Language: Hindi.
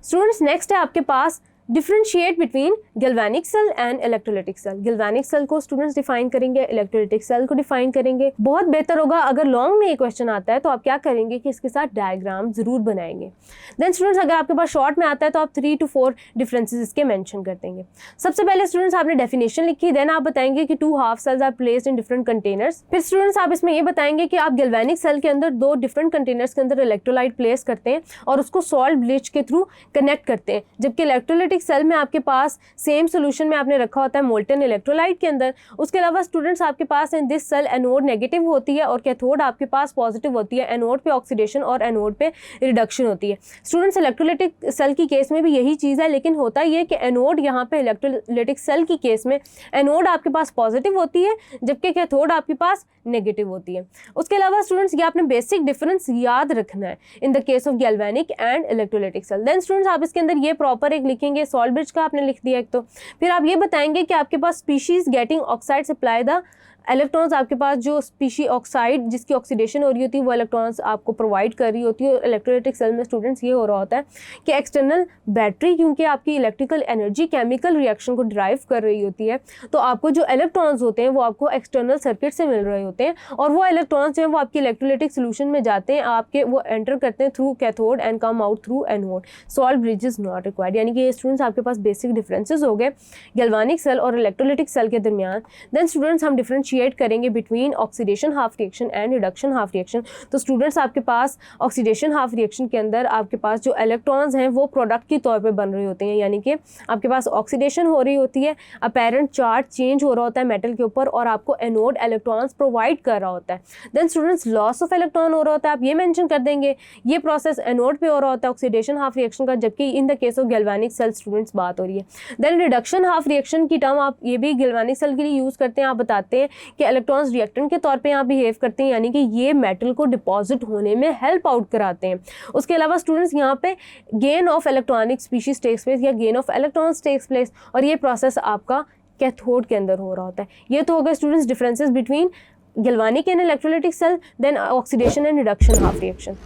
स्टूडेंट्स नेक्स्ट है आपके पास differentiate between galvanic cell and electrolytic cell. Galvanic cell को स्टूडेंट्स डिफाइन करेंगे, इलेक्ट्रोलाइटिक सेल को डिफाइन करेंगे। बहुत बेहतर होगा अगर लॉन्ग में ये क्वेश्चन आता है तो आप क्या करेंगे कि इसके साथ डायग्राम जरूर बनाएंगे। देन स्टूडेंट्स अगर आपके पास शॉर्ट में आता है तो आप 3 to 4 डिफरेंसेस इसके मेंशन कर देंगे। सबसे पहले स्टूडेंट्स आपने डेफिनेशन लिखी, देन आप बताएंगे कि 2 half cells are placed in different containers. फिर स्टूडेंट्स आप इसमें ये बताएंगे कि आप गैल्वेनिक सेल के अंदर 2 डिफरेंट कंटेनर्स के अंदर इलेक्ट्रोलाइट प्लेस करते हैं और उसको सॉल्ट ब्लीच के थ्रू कनेक्ट करते हैं, जबकि इलेक्ट्रोलाइटिक सेल में आपके पास सेम सोल्यूशन में आपने रखा होता है मोल्टन इलेक्ट्रोलाइट के अंदर। उसके अलावा स्टूडेंट्स आपके पास in this cell anode negative होती है और कैथोड आपके पास पॉजिटिव होती है। एनोड पे ऑक्सीडेशन और एनोड पे रिडक्शन होती है। स्टूडेंट्स इलेक्ट्रोलाइटिक सेल की केस में भी यही चीज़ है, लेकिन होता ये है कि एनोड यहाँ पे इलेक्ट्रोलाइटिक सेल की केस में एनोड आपके पास पॉजिटिव होती है जबकि कैथोड आपके पास नेगेटिव होती है। उसके अलावा स्टूडेंट्स ये आपने बेसिक डिफरेंस याद रखना है in the case of galvanic and electrolytic cell. Then students आप इसके अंदर ये प्रॉपर एक लिखेंगे, सॉल्ट ब्रिज का आपने लिख दिया एक। तो फिर आप ये बताएंगे कि आपके पास species getting oxide supply the electrons, आपके पास जो स्पीशी ऑक्साइड जिसकी ऑक्सीडेशन हो रही होती है वो इलेक्ट्रॉन्स आपको प्रोवाइड कर रही होती है। इलेक्ट्रोलाइटिक सेल में स्टूडेंट्स ये हो रहा होता है कि एक्सटर्नल बैटरी, क्योंकि आपकी इलेक्ट्रिकल एनर्जी केमिकल रिएक्शन को ड्राइव कर रही होती है, तो आपको जो इलेक्ट्रॉन्स होते हैं वो आपको एक्सटर्नल सर्किट से मिल रहे होते हैं और वो इलेक्ट्रॉन्स जो हैं वो आपकी इलेक्ट्रोलाइटिक सोल्यूशन में जाते हैं, आपके वो एंटर करते हैं through cathode and come out through anode. Salt bridge is not required. यानी कि ये स्टूडेंट्स आपके पास बेसिक डिफरेंसेस हो गए गैल्वेनिक सेल और इलेक्ट्रोलाइटिक सेल के दरमियान। देन स्टूडेंट्स हम डिफरेंशिएट करेंगे between oxidation half reaction and reduction half reaction. तो स्टूडेंट्स आपके पास ऑक्सीडेशन हाफ रिएक्शन के अंदर आपके पास जो इलेक्ट्रॉन्स हैं वो प्रोडक्ट के तौर पे बन रहे होते हैं, यानी कि आपके पास ऑक्सीडेशन हो रही होती है, अपेरेंट चार्ज चेंज हो रहा होता है मेटल के ऊपर और आपको एनोड इलेक्ट्रॉन्स प्रोवाइड कर रहा होता है। Then students loss of electron हो रहा होता है, आप ये मेंशन कर देंगे ये प्रोसेस एनोड पे हो रहा होता है ऑक्सीडेशन हाफ रिएक्शन का, जबकि in the case of galvanic cell students बात हो रही है। देन रिडक्शन हाफ रिएक्शन की टर्म आप ये भी गैल्वेनिक सेल के लिए यूज करते हैं। आप बताते हैं कि इलेक्ट्रॉन्स रिएक्टेंट के तौर पे यहाँ बिहेव करते हैं, यानी कि ये मेटल को डिपॉजिट होने में हेल्प आउट कराते हैं। उसके अलावा स्टूडेंट्स यहाँ पे gain of electronic species takes place या gain of electrons takes place और ये प्रोसेस आपका कैथोड के अंदर हो रहा होता है। ये तो हो गए students differences between galvanic and electrolytic cell, then oxidation and reduction half reaction.